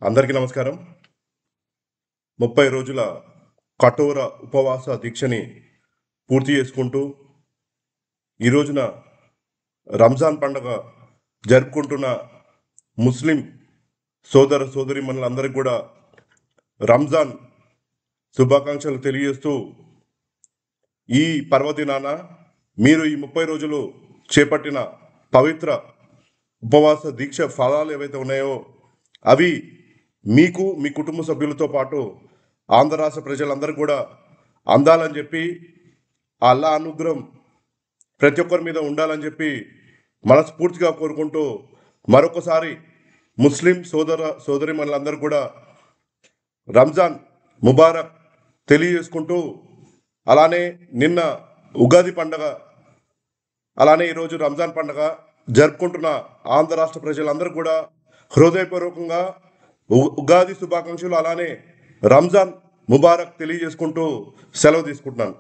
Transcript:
అందరికీ నమస్కారం. 30 రోజుల కఠోర ఉపవాస దీక్షని పూర్తి చేసుకుంటూ ఈ రోజున రంజాన్ పండుగ జరుపుకుంటున్న ముస్లిం సోదర సోదరీమణులందరికీ కూడా రంజాన్ శుభాకాంక్షలు తెలియజేస్తూ ఈ పర్వదినాన మీరు ఈ 30 రోజులు చేపట్టిన పవిత్ర ఉపవాస దీక్ష ఫలాలు ఏవైతే ఉన్నాయో అవి మీకు మీ కుటుంబ సభ్యులతో పాటు ఆంధ్ర రాష్ట్ర ప్రజలందరూ కూడా అందాలని చెప్పి ఆ అల్లా అనుగ్రహం ప్రతి ఒక్కరి మీద ఉండాలని చెప్పి మనస్ఫూర్తిగా కోరుకుంటూ మరొకసారి ముస్లిం సోదరిమణులందరూ కూడా రంజాన్ ముబారక్ తెలియజేసుకుంటూ అలానే నిన్న ఉగాది పండగ అలానే ఈరోజు రంజాన్ పండగ జరుపుకుంటున్న ఆంధ్ర రాష్ట్ర ప్రజలందరూ కూడా హృదయపూర్వకంగా ఉగాది శుభాకాంక్షలు అలానే రంజాన్ ముబారక్ తెలియజేసుకుంటూ సెలవు తీసుకుంటున్నాను.